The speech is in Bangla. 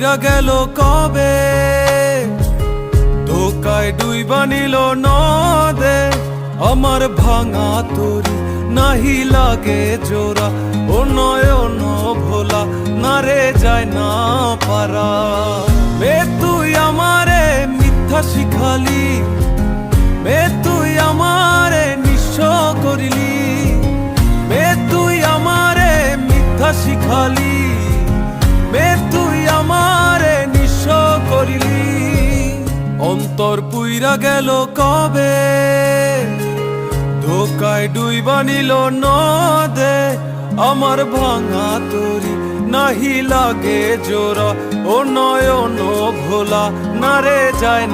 পুইরা গেল কবে, ধোকায় ডুইবা নিল নদে। আমার ভাঙা তরি নাহি লাগে জোড়া, ও নয়ন ভোলা না রে যায় না পারা। মে তুই আমারে মিথ্যা শিখালি, মে তুই আমারে নিঃস্ব করিলি, মে তুই আমারে মিথ্যা শিখালি, মে তুই আমারে নিঃস্ব করিলি। অন্তর পুইরা গেল কবে, ধোকায় ডুইবা নিল নদে। আমার ভাঙা তরি নাহি লাগে জোড়া, ও নয়ন ভোলা না রে যায়